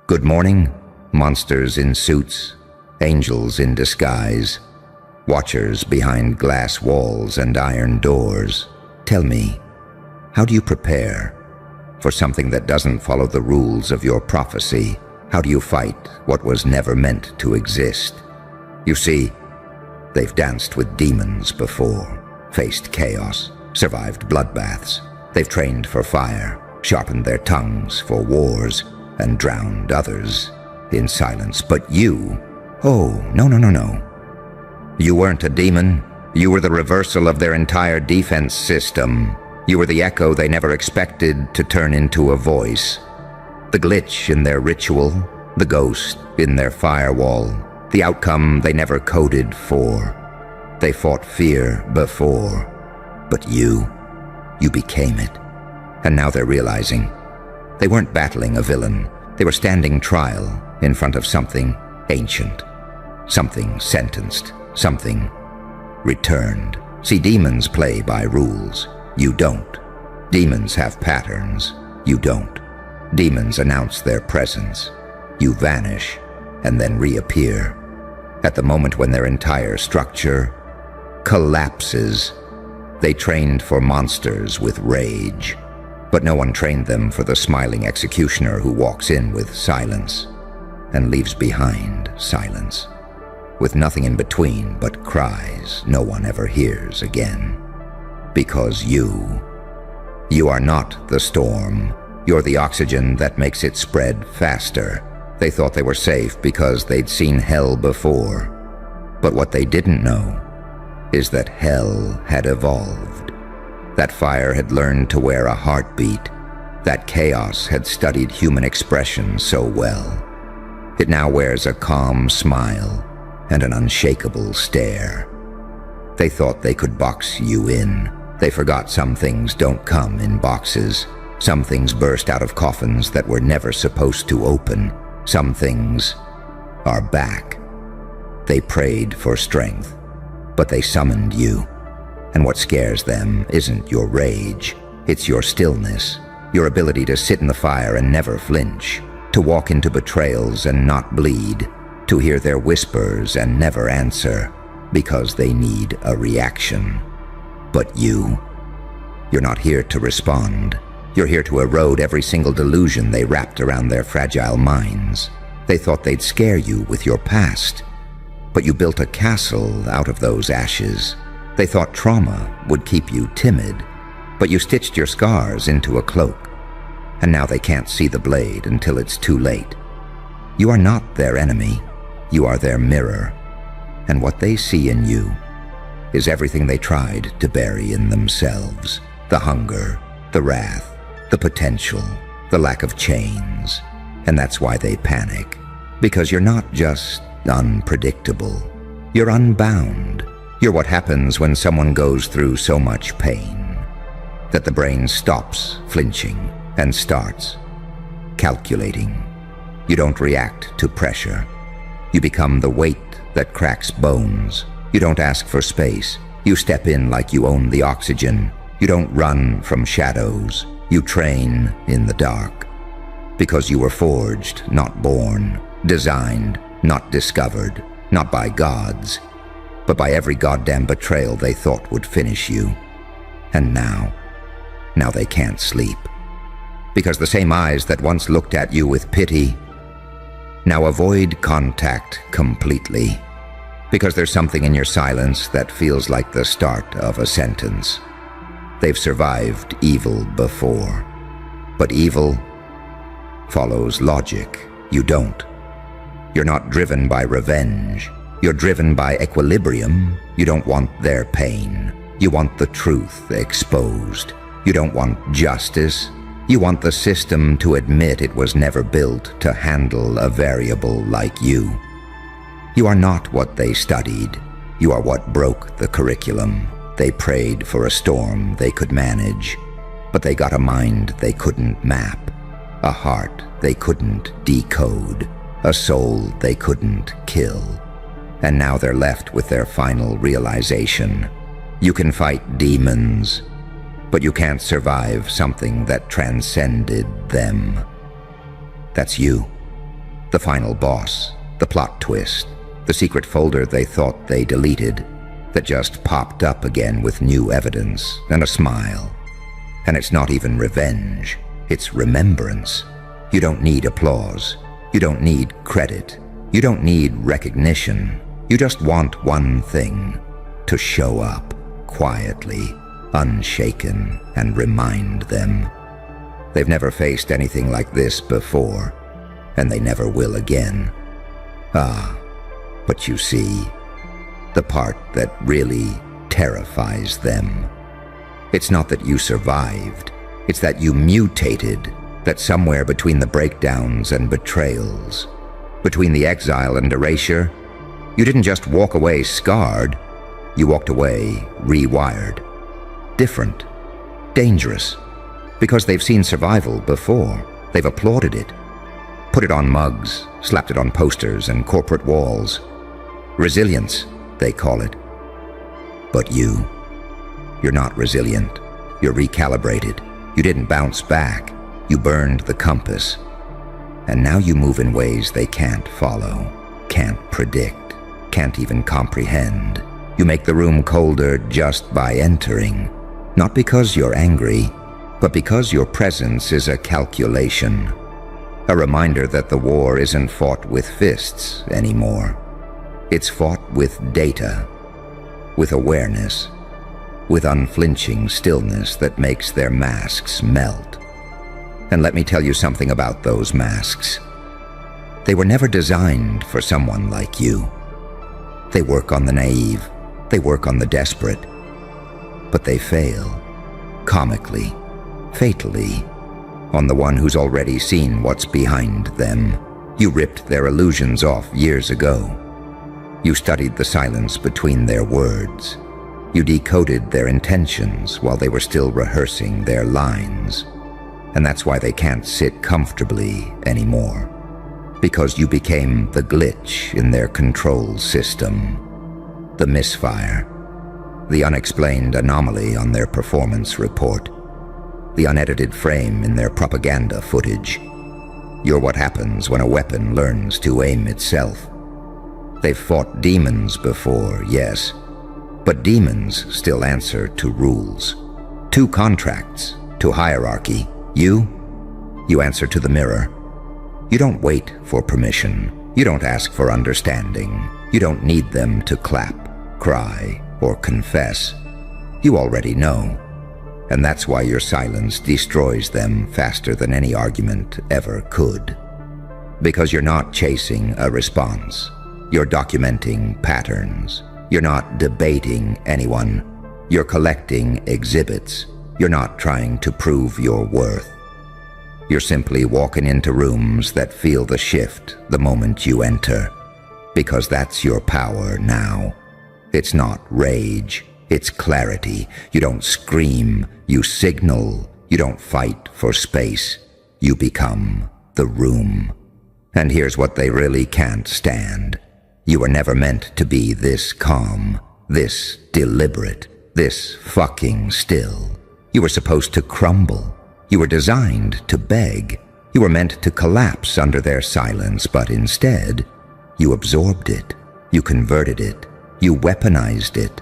Good morning, monsters in suits, angels in disguise, watchers behind glass walls and iron doors. Tell me, how do you prepare for something that doesn't follow the rules of your prophecy? How do you fight what was never meant to exist? You see, they've danced with demons before, faced chaos, survived bloodbaths. They've trained for fire, sharpened their tongues for wars, and drowned others in silence. But you, oh, no. You weren't a demon. You were the reversal of their entire defense system. You were the echo they never expected to turn into a voice. The glitch in their ritual, the ghost in their firewall, the outcome they never coded for. They fought fear before, but you became it. And now they're realizing they weren't battling a villain. They were standing trial in front of something ancient, something sentenced, something returned. See, demons play by rules. You don't. Demons have patterns. You don't. Demons announce their presence. You vanish and then reappear at the moment when their entire structure collapses. They trained for monsters with rage, but no one trained them for the smiling executioner who walks in with silence and leaves behind silence, with nothing in between but cries no one ever hears again. Because you are not the storm. You're the oxygen that makes it spread faster. They thought they were safe because they'd seen hell before. But what they didn't know is that hell had evolved. That fire had learned to wear a heartbeat. That chaos had studied human expression so well. It now wears a calm smile and an unshakable stare. They thought they could box you in. They forgot some things don't come in boxes. Some things burst out of coffins that were never supposed to open. Some things are back. They prayed for strength, but they summoned you. And what scares them isn't your rage, it's your stillness, your ability to sit in the fire and never flinch, to walk into betrayals and not bleed, to hear their whispers and never answer, because they need a reaction. But you're not here to respond. You're here to erode every single delusion they wrapped around their fragile minds. They thought they'd scare you with your past, but you built a castle out of those ashes. They thought trauma would keep you timid, but you stitched your scars into a cloak, and now they can't see the blade until it's too late. You are not their enemy. You are their mirror, and what they see in you is everything they tried to bury in themselves. The hunger, the wrath, the potential, the lack of chains. And that's why they panic, because you're not just unpredictable. You're unbound. You're what happens when someone goes through so much pain that the brain stops flinching and starts calculating. You don't react to pressure. You become the weight that cracks bones. You don't ask for space. You step in like you own the oxygen. You don't run from shadows. You train in the dark. Because you were forged, not born. Designed, not discovered. Not by gods, but by every goddamn betrayal they thought would finish you. And now they can't sleep. Because the same eyes that once looked at you with pity now avoid contact completely. Because there's something in your silence that feels like the start of a sentence. They've survived evil before, but evil follows logic. You don't. You're not driven by revenge. You're driven by equilibrium. You don't want their pain. You want the truth exposed. You don't want justice. You want the system to admit it was never built to handle a variable like you. You are not what they studied. You are what broke the curriculum. They prayed for a storm they could manage, but they got a mind they couldn't map, a heart they couldn't decode, a soul they couldn't kill. And now they're left with their final realization. You can fight demons, but you can't survive something that transcended them. That's you. The final boss, the plot twist, the secret folder they thought they deleted that just popped up again with new evidence and a smile. And it's not even revenge, it's remembrance. You don't need applause. You don't need credit. You don't need recognition. You just want one thing: to show up quietly, unshaken, and remind them. They've never faced anything like this before, and they never will again. But you see, the part that really terrifies them. It's not that you survived, it's that you mutated, that somewhere between the breakdowns and betrayals, between the exile and erasure, you didn't just walk away scarred, you walked away rewired. Different, dangerous, because they've seen survival before. They've applauded it, put it on mugs, slapped it on posters and corporate walls. Resilience, they call it. But you're not resilient. You're recalibrated. You didn't bounce back. You burned the compass. And now you move in ways they can't follow, can't predict, can't even comprehend. You make the room colder just by entering. Not because you're angry, but because your presence is a calculation. A reminder that the war isn't fought with fists anymore. It's fought with data, with awareness, with unflinching stillness that makes their masks melt. And let me tell you something about those masks. They were never designed for someone like you. They work on the naive, they work on the desperate, but they fail, comically, fatally, on the one who's already seen what's behind them. You ripped their illusions off years ago. You studied the silence between their words. You decoded their intentions while they were still rehearsing their lines. And that's why they can't sit comfortably anymore. Because you became the glitch in their control system, the misfire, the unexplained anomaly on their performance report, the unedited frame in their propaganda footage. You're what happens when a weapon learns to aim itself. They've fought demons before, yes, but demons still answer to rules, to contracts, to hierarchy. You answer to the mirror. You don't wait for permission. You don't ask for understanding. You don't need them to clap, cry, or confess. You already know. And that's why your silence destroys them faster than any argument ever could. Because you're not chasing a response. You're documenting patterns. You're not debating anyone. You're collecting exhibits. You're not trying to prove your worth. You're simply walking into rooms that feel the shift the moment you enter. Because that's your power now. It's not rage, it's clarity. You don't scream, you signal. You don't fight for space. You become the room. And here's what they really can't stand. You were never meant to be this calm, this deliberate, this fucking still. You were supposed to crumble. You were designed to beg. You were meant to collapse under their silence, but instead, you absorbed it. You converted it. You weaponized it.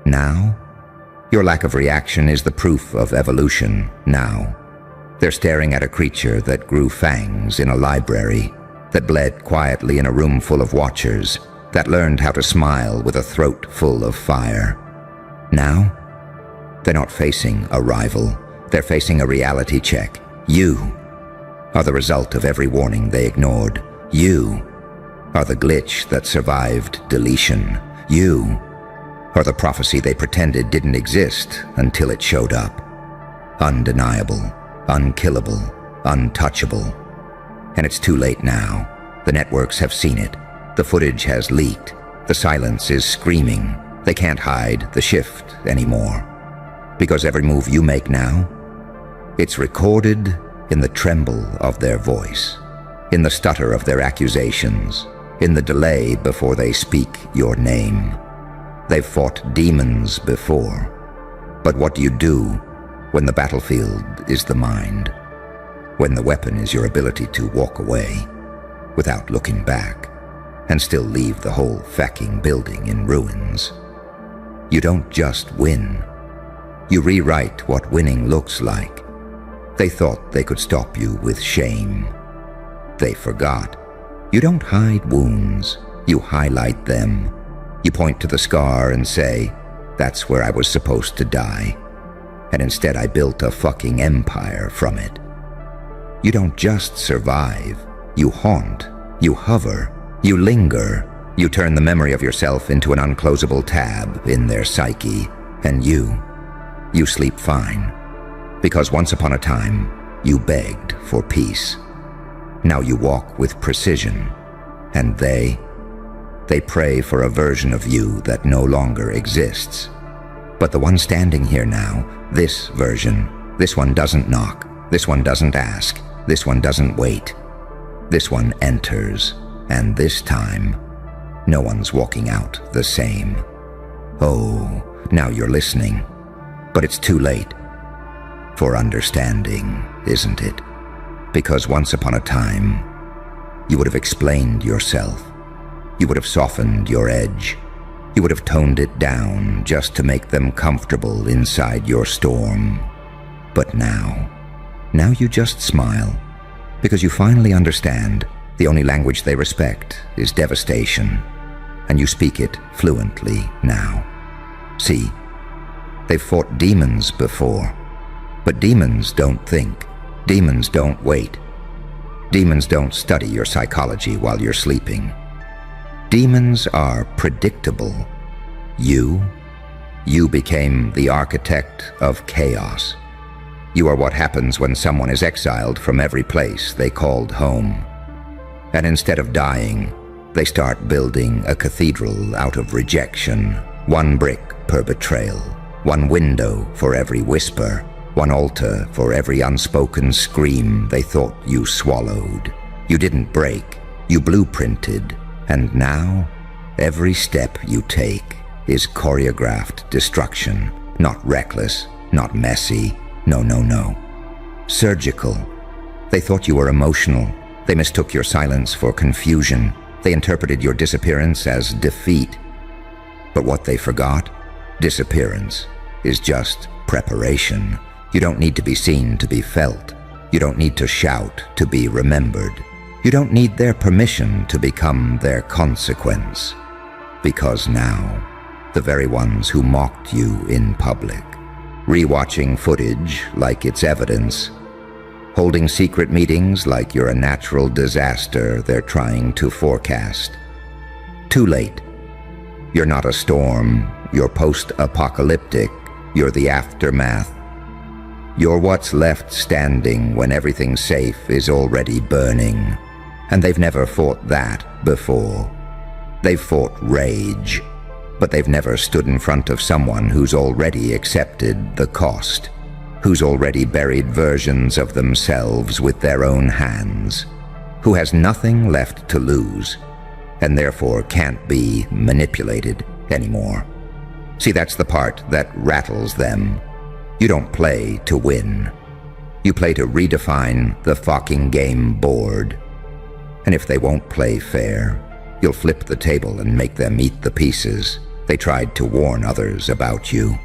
Now, your lack of reaction is the proof of evolution now. They're staring at a creature that grew fangs in a library, that bled quietly in a room full of watchers, that learned how to smile with a throat full of fire. Now, they're not facing a rival. They're facing a reality check. You are the result of every warning they ignored. You are the glitch that survived deletion. You are the prophecy they pretended didn't exist until it showed up. Undeniable, unkillable, untouchable. And it's too late now. The networks have seen it. The footage has leaked. The silence is screaming. They can't hide the shift anymore. Because every move you make now, it's recorded in the tremble of their voice, in the stutter of their accusations, in the delay before they speak your name. They've fought demons before. But what do you do when the battlefield is the mind? When the weapon is your ability to walk away? without looking back, and still leave the whole fucking building in ruins. You don't just win. You rewrite what winning looks like. They thought they could stop you with shame. They forgot. You don't hide wounds. You highlight them. You point to the scar and say, "That's where I was supposed to die. And instead I built a fucking empire from it." You don't just survive. You haunt. You hover. You linger. You turn the memory of yourself into an unclosable tab in their psyche. And you sleep fine. Because once upon a time, you begged for peace. Now you walk with precision. And they pray for a version of you that no longer exists. But the one standing here now, this version, this one doesn't knock. This one doesn't ask. This one doesn't wait. This one enters. And this time, no one's walking out the same. Oh, now you're listening. But it's too late for understanding, isn't it? Because once upon a time, you would have explained yourself. You would have softened your edge. You would have toned it down just to make them comfortable inside your storm. But now you just smile, because you finally understand the only language they respect is devastation, and you speak it fluently now. See, they've fought demons before, but demons don't think. Demons don't wait. Demons don't study your psychology while you're sleeping. Demons are predictable. You became the architect of chaos. You are what happens when someone is exiled from every place they called home. And instead of dying, they start building a cathedral out of rejection, one brick per betrayal, one window for every whisper, one altar for every unspoken scream they thought you swallowed. You didn't break, you blueprinted, and now every step you take is choreographed destruction, not reckless, not messy, no. Surgical. They thought you were emotional. They mistook your silence for confusion. They interpreted your disappearance as defeat. But what they forgot? Disappearance is just preparation. You don't need to be seen to be felt. You don't need to shout to be remembered. You don't need their permission to become their consequence. Because now, the very ones who mocked you in public, rewatching footage like it's evidence, holding secret meetings like you're a natural disaster they're trying to forecast. Too late. You're not a storm. You're post-apocalyptic. You're the aftermath. You're what's left standing when everything safe is already burning. And they've never fought that before. They've fought rage, but they've never stood in front of someone who's already accepted the cost, who's already buried versions of themselves with their own hands, who has nothing left to lose, and therefore can't be manipulated anymore. See, that's the part that rattles them. You don't play to win. You play to redefine the fucking game board. And if they won't play fair, you'll flip the table and make them eat the pieces. They tried to warn others about you.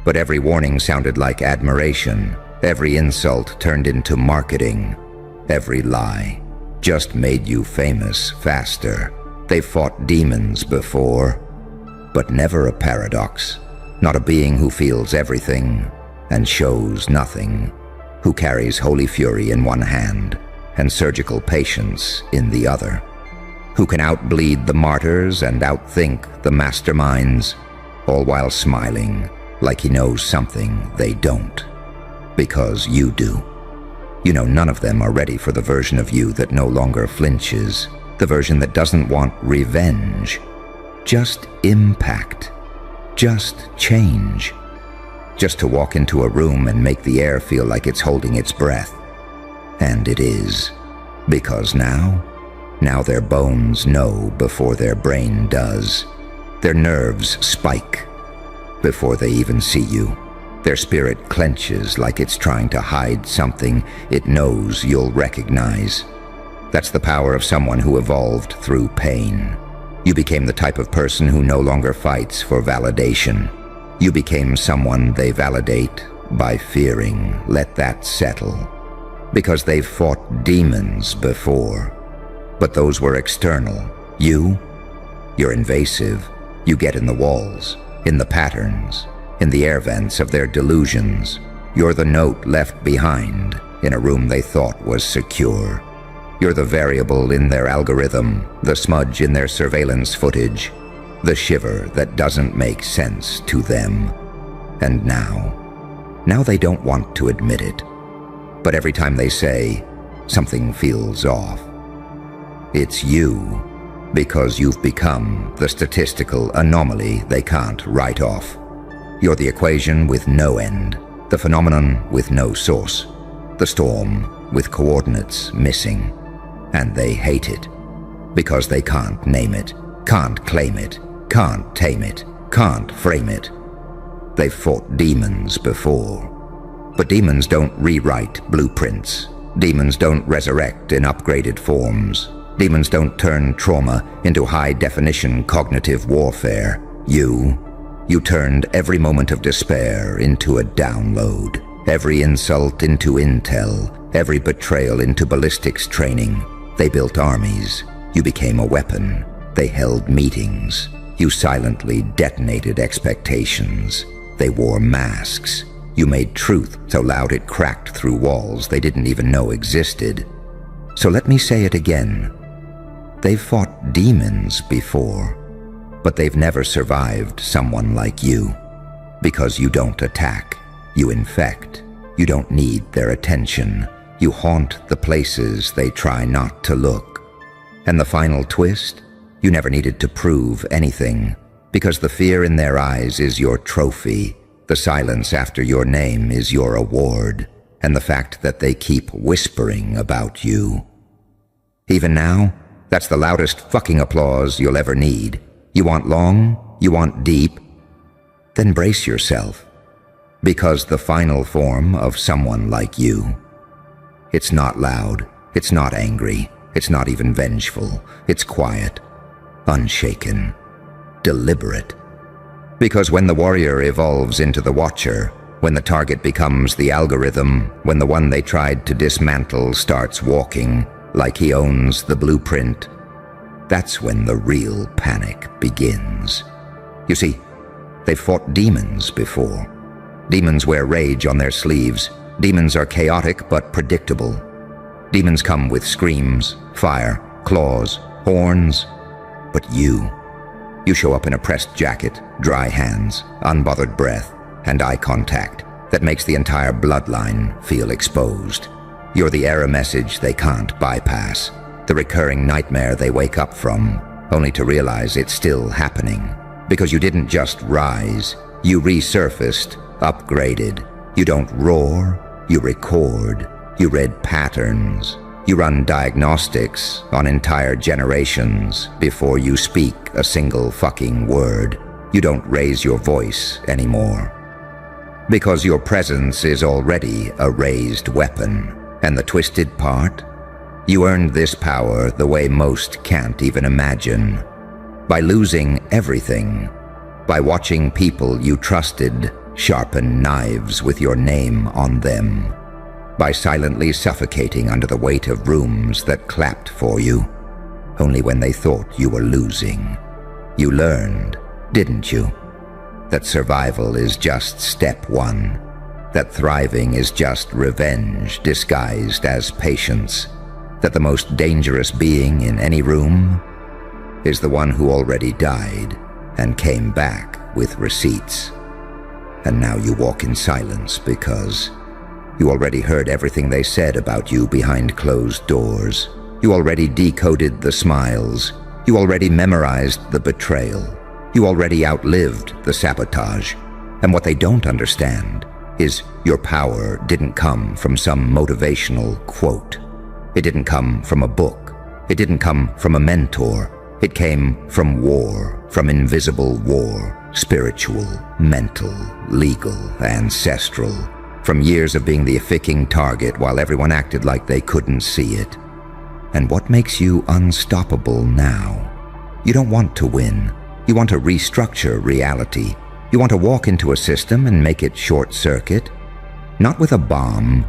But every warning sounded like admiration. Every insult turned into marketing. Every lie just made you famous faster. They've fought demons before, but never a paradox. Not a being who feels everything and shows nothing, who carries holy fury in one hand and surgical patience in the other, who can outbleed the martyrs and outthink the masterminds, all while smiling like he knows something they don't. Because you do. You know none of them are ready for the version of you that no longer flinches, the version that doesn't want revenge, just impact, just change, just to walk into a room and make the air feel like it's holding its breath. And it is, because now their bones know before their brain does. Their nerves spike before they even see you. Their spirit clenches like it's trying to hide something it knows you'll recognize. That's the power of someone who evolved through pain. You became the type of person who no longer fights for validation. You became someone they validate by fearing. Let that settle. Because they've fought demons before. But those were external. You're invasive. You get in the walls, in the patterns, in the air vents of their delusions. You're the note left behind in a room they thought was secure. You're the variable in their algorithm, the smudge in their surveillance footage, the shiver that doesn't make sense to them. And now they don't want to admit it. But every time they say, something feels off, it's you, because you've become the statistical anomaly they can't write off. You're the equation with no end, the phenomenon with no source, the storm with coordinates missing. And they hate it, because they can't name it, can't claim it, can't tame it, can't frame it. They've fought demons before. But demons don't rewrite blueprints. Demons don't resurrect in upgraded forms. Demons don't turn trauma into high-definition cognitive warfare. You turned every moment of despair into a download, every insult into intel, every betrayal into ballistics training. They built armies. You became a weapon. They held meetings. You silently detonated expectations. They wore masks. You made truth so loud it cracked through walls they didn't even know existed. So let me say it again. They've fought demons before, but they've never survived someone like you. Because you don't attack. You infect. You don't need their attention. You haunt the places they try not to look. And the final twist? You never needed to prove anything, because the fear in their eyes is your trophy, the silence after your name is your award, and the fact that they keep whispering about you. Even now, that's the loudest fucking applause you'll ever need. You want long? You want deep? Then brace yourself, because the final form of someone like you, it's not loud, it's not angry, it's not even vengeful, it's quiet, unshaken, deliberate. Because when the warrior evolves into the watcher, when the target becomes the algorithm, when the one they tried to dismantle starts walking like he owns the blueprint, that's when the real panic begins. You see, they've fought demons before. Demons wear rage on their sleeves. Demons are chaotic but predictable. Demons come with screams, fire, claws, horns. But you show up in a pressed jacket, dry hands, unbothered breath, and eye contact that makes the entire bloodline feel exposed. You're the error message they can't bypass, the recurring nightmare they wake up from, only to realize it's still happening. Because you didn't just rise, you resurfaced, upgraded. You don't roar, you record. You read patterns. You run diagnostics on entire generations before you speak a single fucking word. You don't raise your voice anymore. Because your presence is already a raised weapon. And the twisted part? You earned this power the way most can't even imagine. By losing everything. By watching people you trusted sharpen knives with your name on them. By silently suffocating under the weight of rooms that clapped for you, only when they thought you were losing. You learned, didn't you, that survival is just step one, that thriving is just revenge disguised as patience, that the most dangerous being in any room is the one who already died and came back with receipts. And now you walk in silence because you already heard everything they said about you behind closed doors. You already decoded the smiles. You already memorized the betrayal. You already outlived the sabotage. And what they don't understand is your power didn't come from some motivational quote. It didn't come from a book. It didn't come from a mentor. It came from war, from invisible war, spiritual, mental, legal, ancestral, from years of being the ficking target while everyone acted like they couldn't see it. And what makes you unstoppable now? You don't want to win. You want to restructure reality. You want to walk into a system and make it short-circuit, not with a bomb,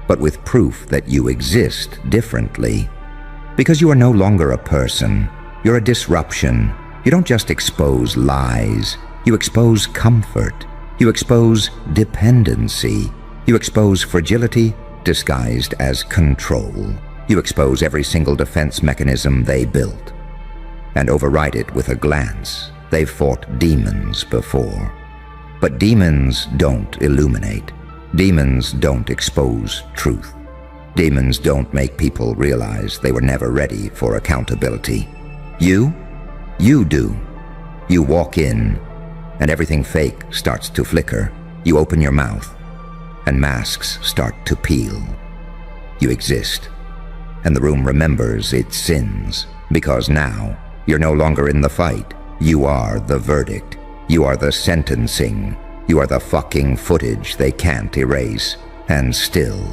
but with proof that you exist differently. Because you are no longer a person, you're a disruption. You don't just expose lies, you expose comfort. You expose dependency. You expose fragility disguised as control. You expose every single defense mechanism they built and override it with a glance. They've fought demons before. But demons don't illuminate. Demons don't expose truth. Demons don't make people realize they were never ready for accountability. You do. You walk in, and everything fake starts to flicker. You open your mouth, and masks start to peel. You exist, and the room remembers its sins, because now you're no longer in the fight. You are the verdict. You are the sentencing. You are the fucking footage they can't erase. And still,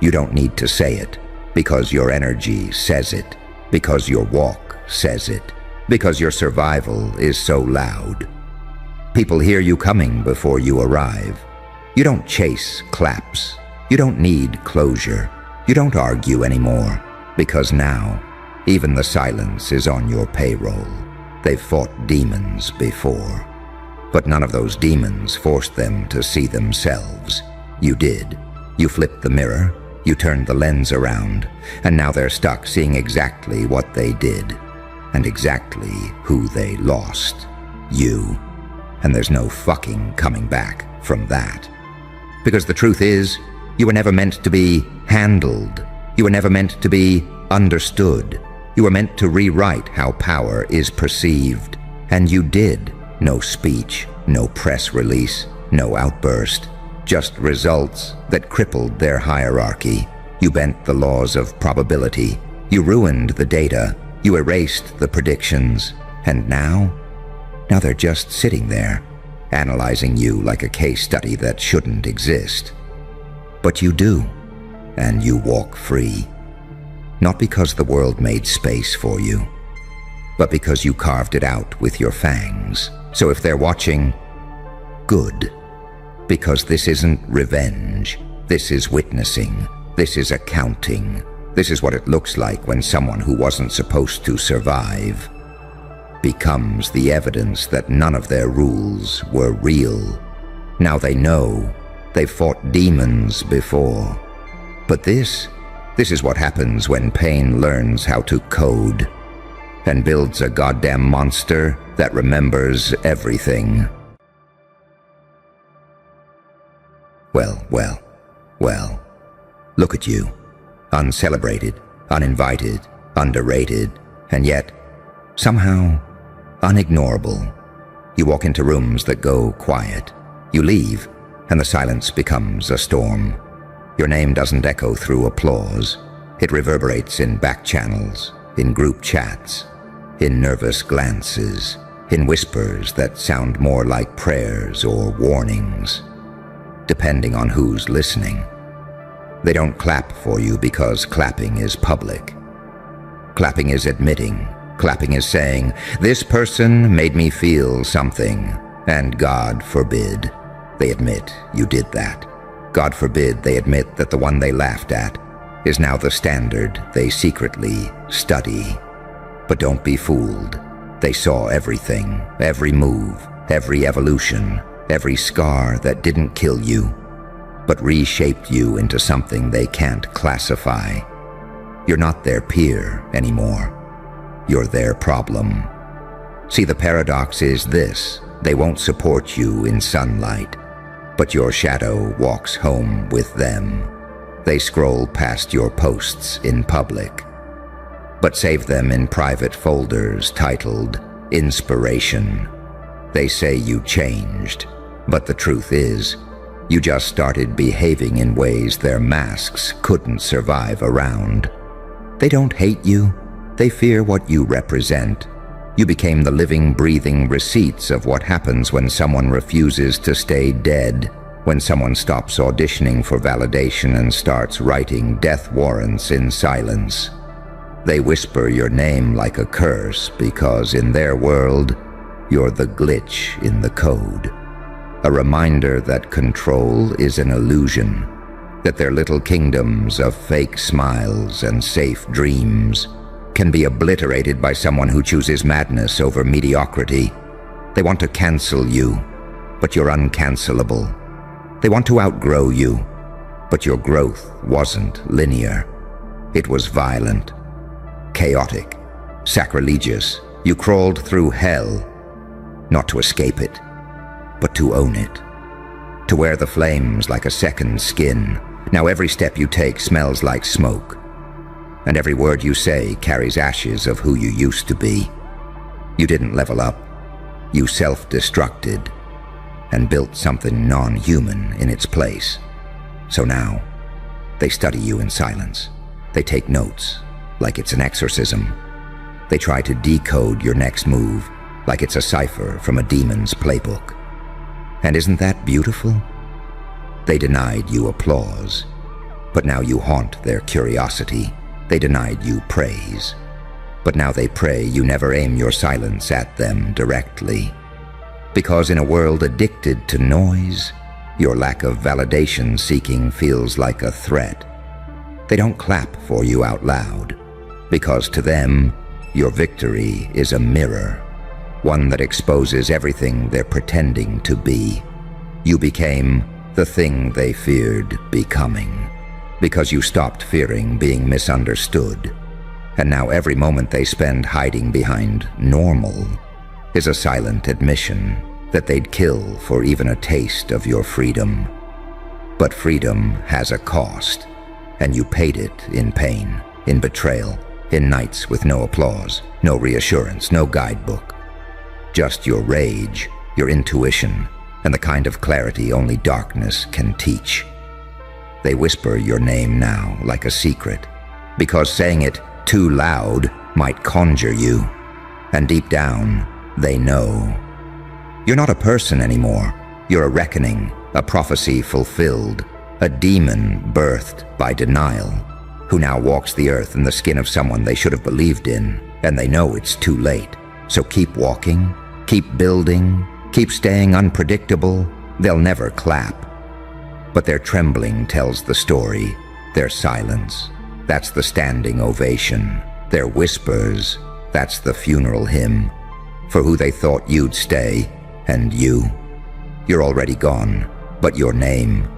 you don't need to say it, because your energy says it, because your walk says it, because your survival is so loud. People hear you coming before you arrive. You don't chase claps. You don't need closure. You don't argue anymore, because now, even the silence is on your payroll. They've fought demons before, but none of those demons forced them to see themselves. You did. You flipped the mirror, you turned the lens around, and now they're stuck seeing exactly what they did, and exactly who they lost. You. And there's no fucking coming back from that. Because the truth is, you were never meant to be handled. You were never meant to be understood. You were meant to rewrite how power is perceived. And you did. No speech, no press release, no outburst. Just results that crippled their hierarchy. You bent the laws of probability. You ruined the data. You erased the predictions. And now they're just sitting there, analyzing you like a case study that shouldn't exist. But you do, and you walk free. Not because the world made space for you, but because you carved it out with your fangs. So if they're watching, good. Because this isn't revenge. This is witnessing. This is accounting. This is what it looks like when someone who wasn't supposed to survive becomes the evidence that none of their rules were real. Now they know. They've fought demons before. But this is what happens when pain learns how to code and builds a goddamn monster that remembers everything. Well. Look at you. Uncelebrated, uninvited, underrated, and yet, somehow, unignorable. You walk into rooms that go quiet. You leave, and the silence becomes a storm. Your name doesn't echo through applause. It reverberates in back channels, in group chats, in nervous glances, in whispers that sound more like prayers or warnings, depending on who's listening. They don't clap for you because clapping is public. Clapping is admitting. Clapping is saying, this person made me feel something, and God forbid they admit you did that. God forbid they admit that the one they laughed at is now the standard they secretly study. But don't be fooled. They saw everything, every move, every evolution, every scar that didn't kill you, but reshaped you into something they can't classify. You're not their peer anymore. You're their problem. See, the paradox is this: they won't support you in sunlight, but your shadow walks home with them. They scroll past your posts in public, but save them in private folders titled Inspiration. They say you changed, but the truth is, you just started behaving in ways their masks couldn't survive around. They don't hate you. They fear what you represent. You became the living, breathing receipts of what happens when someone refuses to stay dead. when someone stops auditioning for validation and starts writing death warrants in silence. They whisper your name like a curse because in their world, you're the glitch in the code. A reminder that control is an illusion, that their little kingdoms of fake smiles and safe dreams can be obliterated by someone who chooses madness over mediocrity. They want to cancel you, but you're uncancelable. They want to outgrow you, but your growth wasn't linear. It was violent, chaotic, sacrilegious. You crawled through hell, not to escape it, but to own it, to wear the flames like a second skin. Now every step you take smells like smoke, and every word you say carries ashes of who you used to be. You didn't level up. You self-destructed and built something non-human in its place. So now, they study you in silence. They take notes, like it's an exorcism. They try to decode your next move, like it's a cipher from a demon's playbook. And isn't that beautiful? They denied you applause, but now you haunt their curiosity. They denied you praise, but now they pray you never aim your silence at them directly. Because in a world addicted to noise, your lack of validation seeking feels like a threat. They don't clap for you out loud, because to them, your victory is a mirror, one that exposes everything they're pretending to be. You became the thing they feared becoming, because you stopped fearing being misunderstood. And now every moment they spend hiding behind normal is a silent admission that they'd kill for even a taste of your freedom. But freedom has a cost, and you paid it in pain, in betrayal, in nights with no applause, no reassurance, no guidebook. Just your rage, your intuition, and the kind of clarity only darkness can teach. They whisper your name now like a secret, because saying it too loud might conjure you. And deep down, they know. You're not a person anymore. You're a reckoning, a prophecy fulfilled, a demon birthed by denial, who now walks the earth in the skin of someone they should have believed in, and they know it's too late. So keep walking, keep building, keep staying unpredictable. They'll never clap. But their trembling tells the story. Their silence, that's the standing ovation. Their whispers, that's the funeral hymn. For who they thought you'd stay, and you're already gone, but your name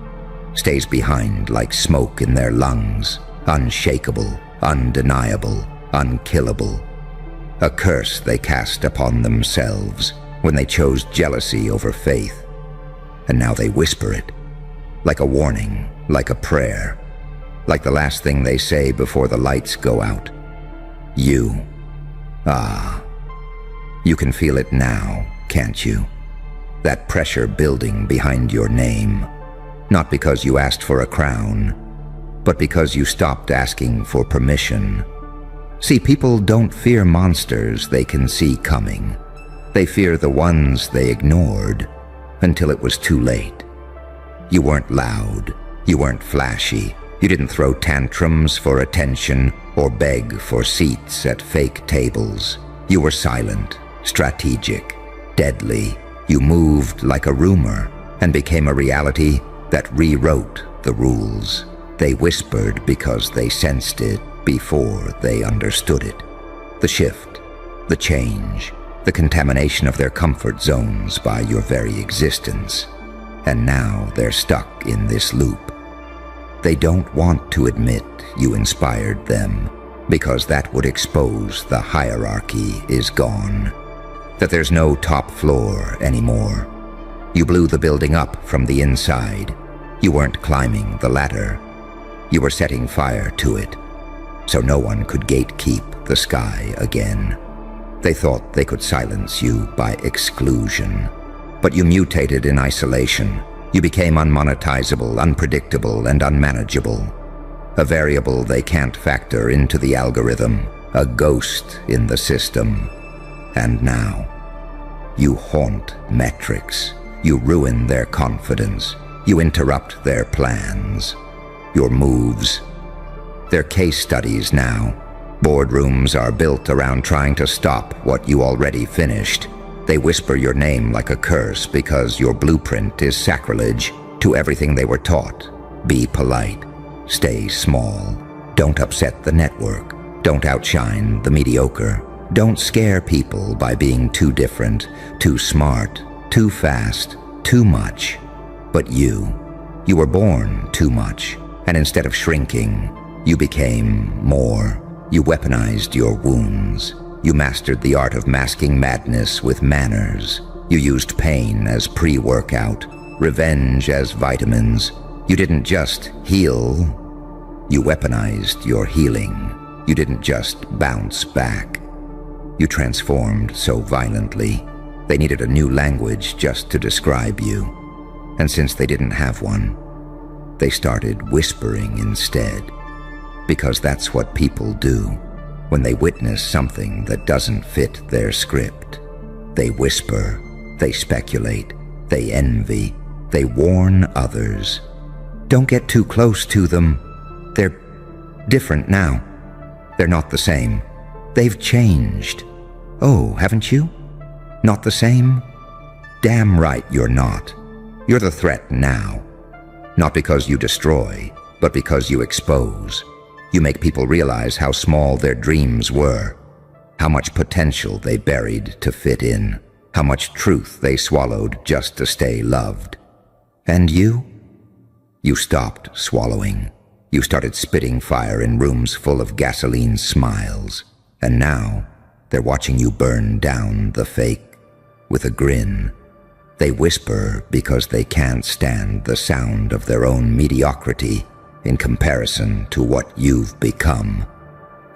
stays behind like smoke in their lungs, unshakable, undeniable, unkillable. A curse they cast upon themselves when they chose jealousy over faith. And now they whisper it, like a warning, like a prayer, like the last thing they say before the lights go out. You. Ah. You can feel it now, can't you? That pressure building behind your name. Not because you asked for a crown, but because you stopped asking for permission. See, people don't fear monsters they can see coming. They fear the ones they ignored until it was too late. You weren't loud. You weren't flashy. You didn't throw tantrums for attention or beg for seats at fake tables. You were silent, strategic, deadly. You moved like a rumor and became a reality that rewrote the rules. They whispered because they sensed it before they understood it. The shift, the change, the contamination of their comfort zones by your very existence. And now they're stuck in this loop. They don't want to admit you inspired them, because that would expose the hierarchy is gone. That there's no top floor anymore. You blew the building up from the inside. You weren't climbing the ladder. You were setting fire to it, so no one could gatekeep the sky again. They thought they could silence you by exclusion, but you mutated in isolation. You became unmonetizable, unpredictable, and unmanageable. A variable they can't factor into the algorithm, a ghost in the system. And now, you haunt metrics. You ruin their confidence. You interrupt their plans, your moves. They're case studies now. Boardrooms are built around trying to stop what you already finished. They whisper your name like a curse because your blueprint is sacrilege to everything they were taught. Be polite. Stay small. Don't upset the network. Don't outshine the mediocre. Don't scare people by being too different, too smart, too fast, too much. But you were born too much, and instead of shrinking, you became more. You weaponized your wounds. You mastered the art of masking madness with manners. You used pain as pre-workout, revenge as vitamins. You didn't just heal, you weaponized your healing. You didn't just bounce back. You transformed so violently, they needed a new language just to describe you. And since they didn't have one, they started whispering instead. Because that's what people do when they witness something that doesn't fit their script. They whisper, they speculate, they envy, they warn others. Don't get too close to them. They're different now. They're not the same. They've changed. Oh, haven't you? Not the same? Damn right you're not. You're the threat now. Not because you destroy, but because you expose. You make people realize how small their dreams were, how much potential they buried to fit in, how much truth they swallowed just to stay loved. And you? You stopped swallowing. You started spitting fire in rooms full of gasoline smiles. And now, they're watching you burn down the fake with a grin. They whisper because they can't stand the sound of their own mediocrity in comparison to what you've become.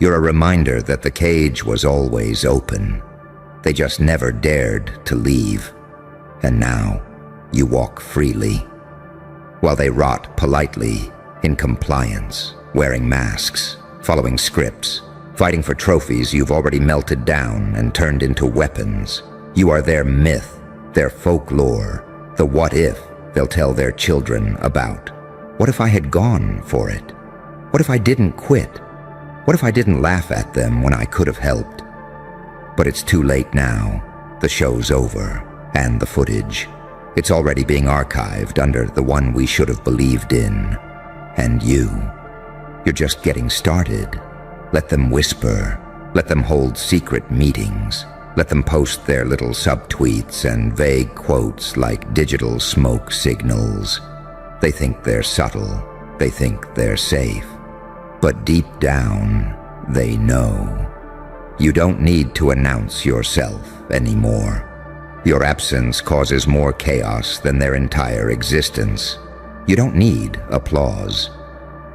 You're a reminder that the cage was always open. They just never dared to leave. And now, you walk freely, while they rot politely in compliance, wearing masks, following scripts, fighting for trophies you've already melted down and turned into weapons. You are their myth, their folklore, the what if they'll tell their children about. What if I had gone for it? What if I didn't quit? What if I didn't laugh at them when I could have helped? But it's too late now. The show's over, and the footage. It's already being archived under the one we should have believed in. And you're just getting started. Let them whisper. Let them hold secret meetings. Let them post their little subtweets and vague quotes like digital smoke signals. They think they're subtle. They think they're safe. But deep down, they know. You don't need to announce yourself anymore. Your absence causes more chaos than their entire existence. You don't need applause.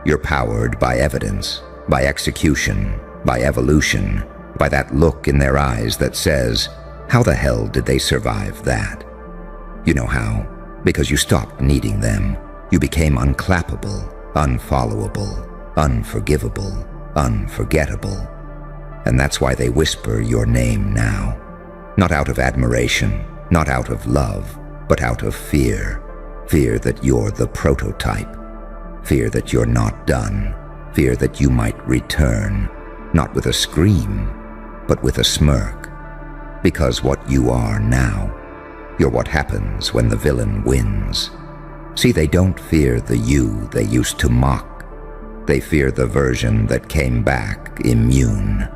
You're powered by evidence, by execution, by evolution, by that look in their eyes that says, how the hell did they survive that? You know how? Because you stopped needing them. You became unclappable, unfollowable, unforgivable, unforgettable. And that's why they whisper your name now. Not out of admiration, not out of love, but out of fear. Fear that you're the prototype. Fear that you're not done. Fear that you might return, not with a scream, but with a smirk. Because what you are now, you're what happens when the villain wins. See, they don't fear the you they used to mock. They fear the version that came back immune.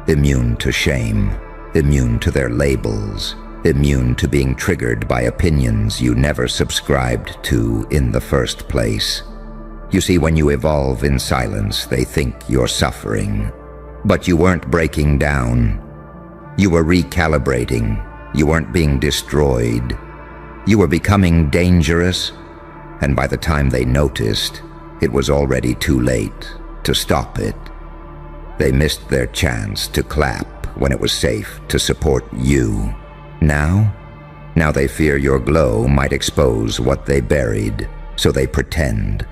Immune to shame, immune to their labels, immune to being triggered by opinions you never subscribed to in the first place. You see, when you evolve in silence, they think you're suffering. But you weren't breaking down. You were recalibrating. You weren't being destroyed. You were becoming dangerous, and by the time they noticed, it was already too late to stop it. They missed their chance to clap when it was safe to support you. Now they fear your glow might expose what they buried, so they pretend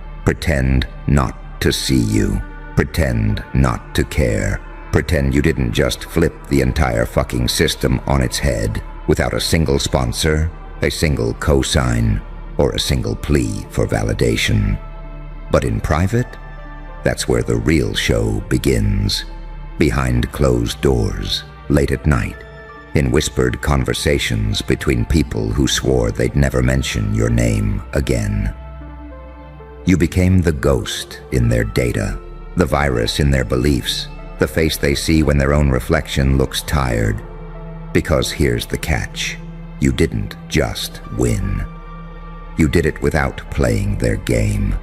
not to see you, pretend not to care, pretend you didn't just flip the entire fucking system on its head without a single sponsor, a single cosign, or a single plea for validation. But in private, that's where the real show begins. Behind closed doors, late at night, in whispered conversations between people who swore they'd never mention your name again. You became the ghost in their data, the virus in their beliefs, the face they see when their own reflection looks tired. Because here's the catch: you didn't just win. You did it without playing their game.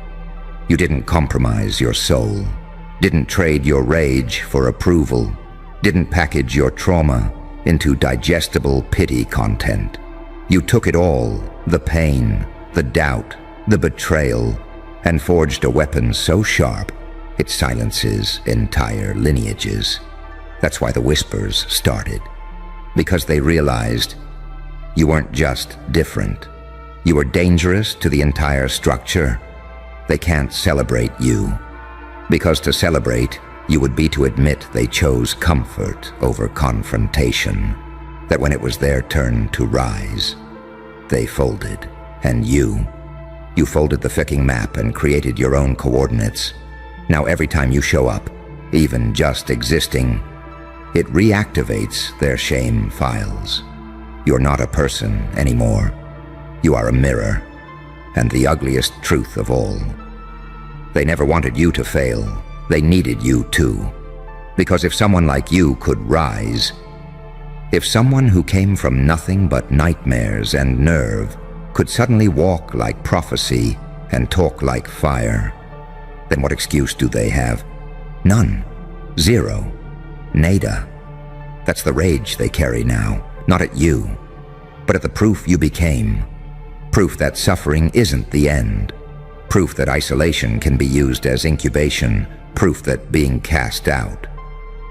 You didn't compromise your soul, didn't trade your rage for approval, didn't package your trauma into digestible pity content. You took it all, the pain, the doubt, the betrayal, and forged a weapon so sharp it silences entire lineages. That's why the whispers started. Because they realized you weren't just different. You were dangerous to the entire structure. They can't celebrate you. Because to celebrate, you would be to admit they chose comfort over confrontation. That when it was their turn to rise, they folded. And you folded the fucking map and created your own coordinates. Now every time you show up, even just existing, it reactivates their shame files. You're not a person anymore. You are a mirror, and the ugliest truth of all. They never wanted you to fail. They needed you too. Because if someone like you could rise, if someone who came from nothing but nightmares and nerve could suddenly walk like prophecy and talk like fire, then what excuse do they have? None. Zero. Nada. That's the rage they carry now, not at you, but at the proof you became. Proof that suffering isn't the end. Proof that isolation can be used as incubation. Proof that being cast out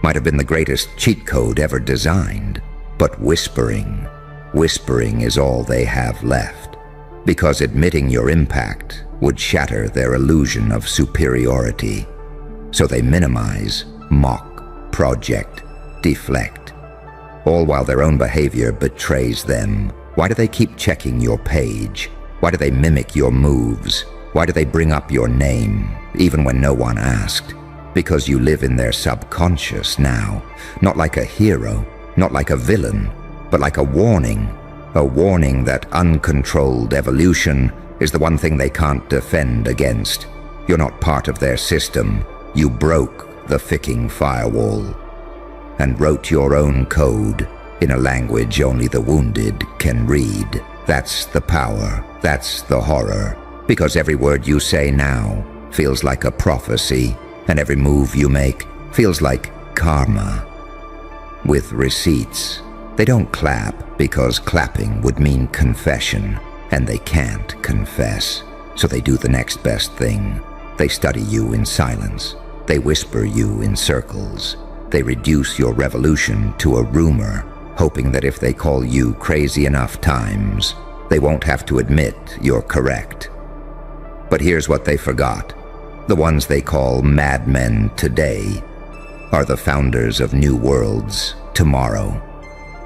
might have been the greatest cheat code ever designed. But whispering is all they have left. Because admitting your impact would shatter their illusion of superiority. So they minimize, mock, project, deflect, all while their own behavior betrays them. Why do they keep checking your page? Why do they mimic your moves? Why do they bring up your name, even when no one asked? Because you live in their subconscious now, not like a hero, not like a villain, but like a warning that uncontrolled evolution is the one thing they can't defend against. You're not part of their system. You broke the ficking firewall and wrote your own code in a language only the wounded can read. That's the power. That's the horror. Because every word you say now feels like a prophecy, and every move you make feels like karma. With receipts. They don't clap because clapping would mean confession, and they can't confess. So they do the next best thing. They study you in silence. They whisper you in circles. They reduce your revolution to a rumor, hoping that if they call you crazy enough times, they won't have to admit you're correct. But here's what they forgot. The ones they call madmen today are the founders of new worlds tomorrow.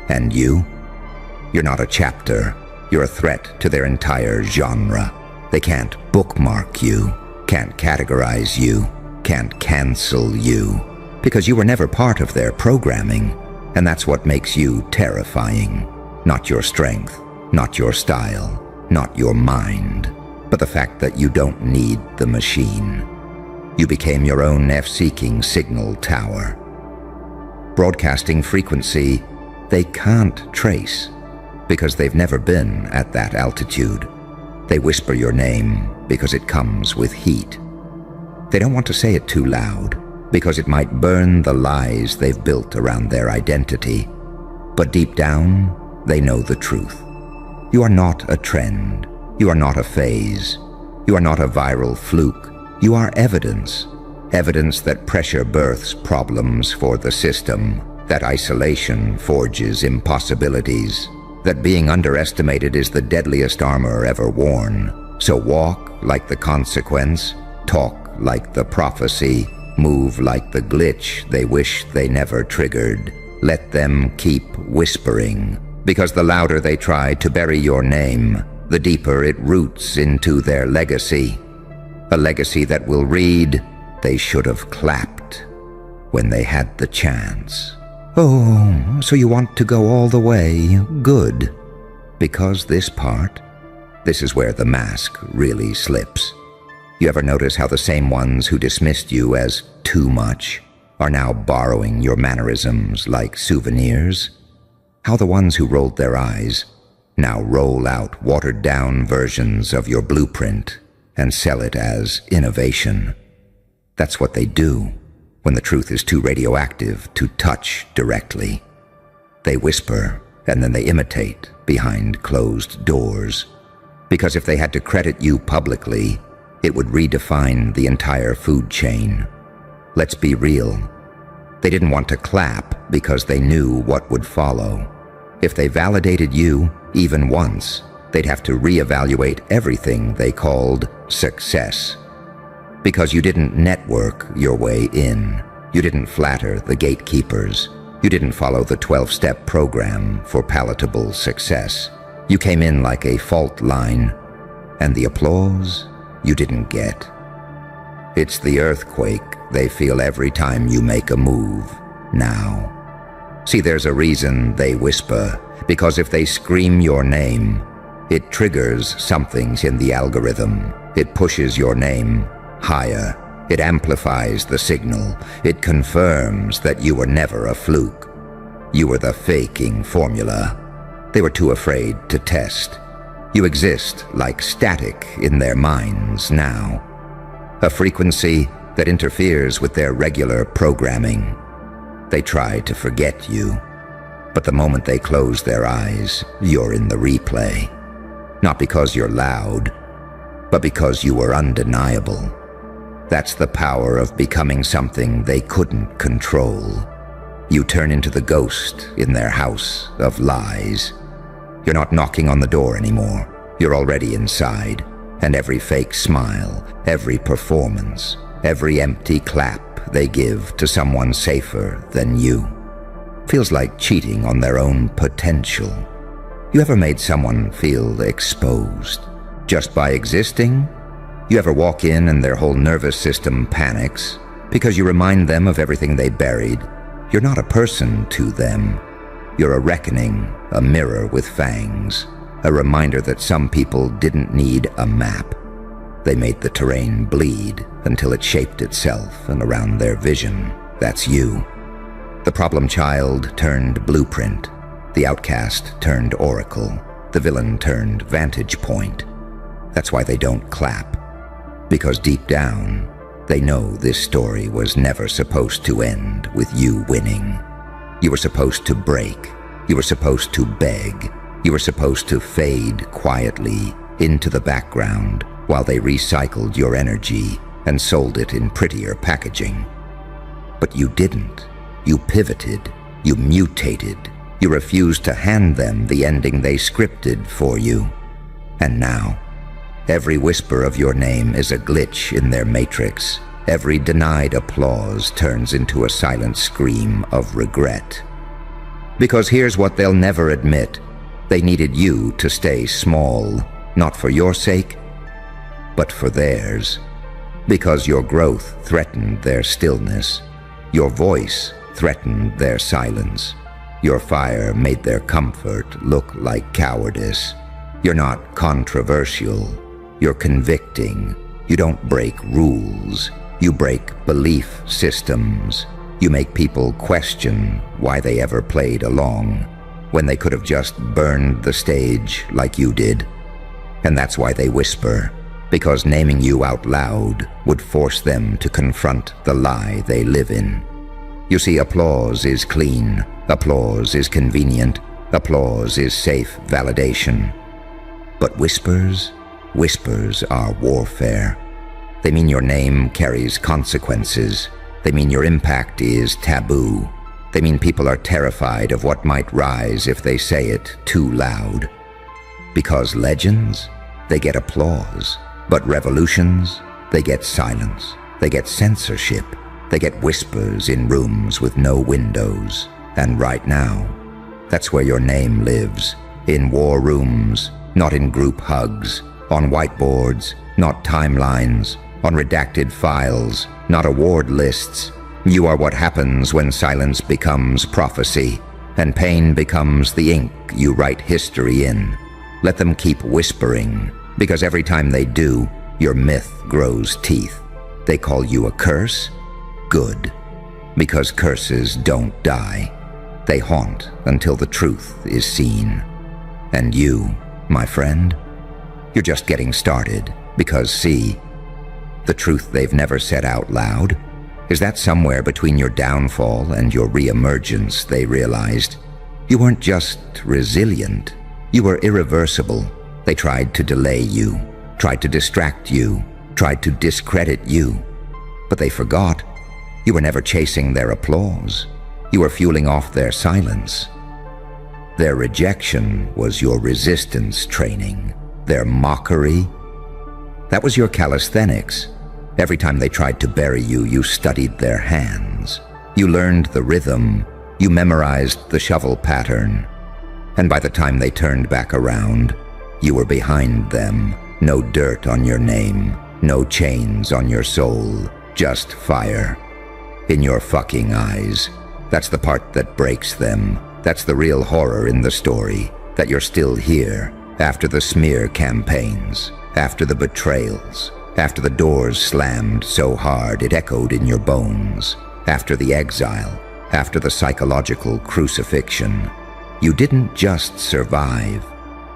And you? You're not a chapter. You're a threat to their entire genre. They can't bookmark you, can't categorize you, can't cancel you, because you were never part of their programming. And that's what makes you terrifying. Not your strength, not your style, not your mind, but the fact that you don't need the machine. You became your own F-seeking signal tower. Broadcasting frequency they can't trace because they've never been at that altitude. They whisper your name because it comes with heat. They don't want to say it too loud because it might burn the lies they've built around their identity. But deep down, they know the truth. You are not a trend. You are not a phase. You are not a viral fluke. You are evidence. Evidence that pressure births problems for the system, that isolation forges impossibilities, that being underestimated is the deadliest armor ever worn. So walk like the consequence, talk like the prophecy, move like the glitch they wish they never triggered. Let them keep whispering, because the louder they try to bury your name, the deeper it roots into their legacy. A legacy that will read, "They should have clapped when they had the chance." Oh, so you want to go all the way? Good. Because this part, this is where the mask really slips. You ever notice how the same ones who dismissed you as too much are now borrowing your mannerisms like souvenirs? How the ones who rolled their eyes now roll out watered-down versions of your blueprint and sell it as innovation. That's what they do when the truth is too radioactive to touch directly. They whisper and then they imitate behind closed doors. Because if they had to credit you publicly, it would redefine the entire food chain. Let's be real. They didn't want to clap because they knew what would follow. If they validated you, even once, they'd have to reevaluate everything they called success. Because you didn't network your way in. You didn't flatter the gatekeepers. You didn't follow the 12-step program for palatable success. You came in like a fault line, and the applause you didn't get. It's the earthquake they feel every time you make a move now. See, there's a reason they whisper, because if they scream your name, it triggers something in the algorithm. It pushes your name higher. It amplifies the signal. It confirms that you were never a fluke. You were the faking formula. They were too afraid to test. You exist like static in their minds now. A frequency that interferes with their regular programming. They try to forget you, but the moment they close their eyes, you're in the replay. Not because you're loud, but because you were undeniable. That's the power of becoming something they couldn't control. You turn into the ghost in their house of lies. You're not knocking on the door anymore. You're already inside, and every fake smile, every performance, every empty clap they give to someone safer than you feels like cheating on their own potential. You ever made someone feel exposed just by existing? You ever walk in and their whole nervous system panics because you remind them of everything they buried? You're not a person to them. You're a reckoning, a mirror with fangs, a reminder that some people didn't need a map. They made the terrain bleed until it shaped itself and around their vision. That's you. The problem child turned blueprint. The outcast turned oracle. The villain turned vantage point. That's why they don't clap. Because deep down, they know this story was never supposed to end with you winning. You were supposed to break. You were supposed to beg. You were supposed to fade quietly into the background while they recycled your energy and sold it in prettier packaging. But you didn't. You pivoted. You mutated. You refused to hand them the ending they scripted for you. And now, every whisper of your name is a glitch in their matrix. Every denied applause turns into a silent scream of regret. Because here's what they'll never admit. They needed you to stay small, not for your sake, but for theirs. Because your growth threatened their stillness. Your voice threatened their silence. Your fire made their comfort look like cowardice. You're not controversial. You're convicting. You don't break rules. You break belief systems. You make people question why they ever played along when they could have just burned the stage like you did. And that's why they whisper, because naming you out loud would force them to confront the lie they live in. You see, applause is clean. Applause is convenient. Applause is safe validation. But whispers are warfare. They mean your name carries consequences. They mean your impact is taboo. They mean people are terrified of what might rise if they say it too loud. Because legends, they get applause. But revolutions, they get silence. They get censorship. They get whispers in rooms with no windows. And right now, that's where your name lives. In war rooms, not in group hugs, on whiteboards, not timelines, on redacted files, not award lists. You are what happens when silence becomes prophecy, and pain becomes the ink you write history in. Let them keep whispering, because every time they do, your myth grows teeth. They call you a curse? Good. Because curses don't die. They haunt until the truth is seen. And you, my friend, you're just getting started, because see, the truth they've never said out loud is that somewhere between your downfall and your re-emergence, they realized you weren't just resilient, you were irreversible. They tried to delay you, tried to distract you, tried to discredit you. But they forgot you were never chasing their applause. You were fueling off their silence. Their rejection was your resistance training. Their mockery, that was your calisthenics. Every time they tried to bury you, you studied their hands. You learned the rhythm. You memorized the shovel pattern. And by the time they turned back around, you were behind them. No dirt on your name, no chains on your soul, just fire in your fucking eyes. That's the part that breaks them. That's the real horror in the story, that you're still here after the smear campaigns, after the betrayals, after the doors slammed so hard it echoed in your bones, after the exile, after the psychological crucifixion. You didn't just survive.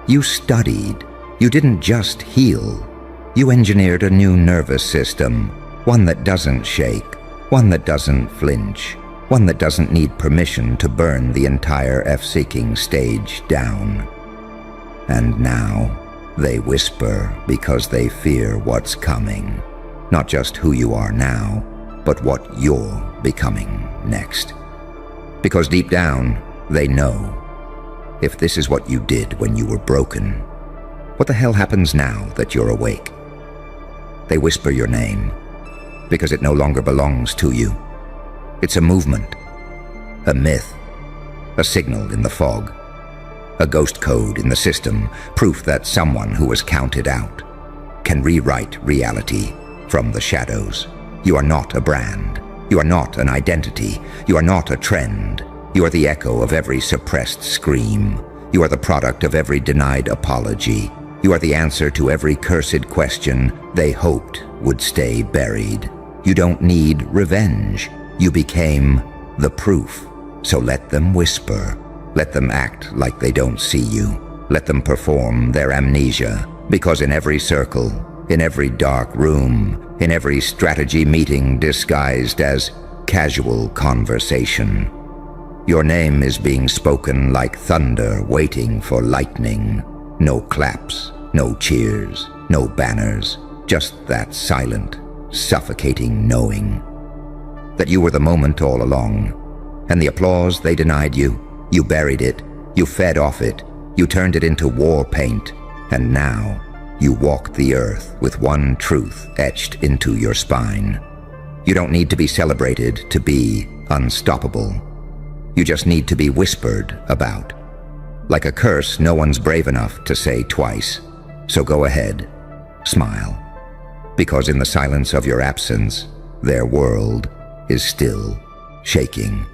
You studied. You didn't just heal. You engineered a new nervous system, one that doesn't shake, one that doesn't flinch, one that doesn't need permission to burn the entire F-seeking stage down. And now, they whisper because they fear what's coming. Not just who you are now, but what you're becoming next. Because deep down, they know. If this is what you did when you were broken, what the hell happens now that you're awake? They whisper your name because it no longer belongs to you. It's a movement, a myth, a signal in the fog, a ghost code in the system, proof that someone who was counted out can rewrite reality from the shadows. You are not a brand. You are not an identity. You are not a trend. You are the echo of every suppressed scream. You are the product of every denied apology. You are the answer to every cursed question they hoped would stay buried. You don't need revenge. You became the proof. So let them whisper. Let them act like they don't see you. Let them perform their amnesia. Because in every circle, in every dark room, in every strategy meeting disguised as casual conversation, your name is being spoken like thunder waiting for lightning. No claps, no cheers, no banners, just that silent, suffocating knowing that you were the moment all along. And the applause they denied you, you buried it, you fed off it, you turned it into war paint, and now you walk the earth with one truth etched into your spine. You don't need to be celebrated to be unstoppable. You just need to be whispered about. Like a curse no one's brave enough to say twice. So go ahead, smile. Because in the silence of your absence, their world is still shaking.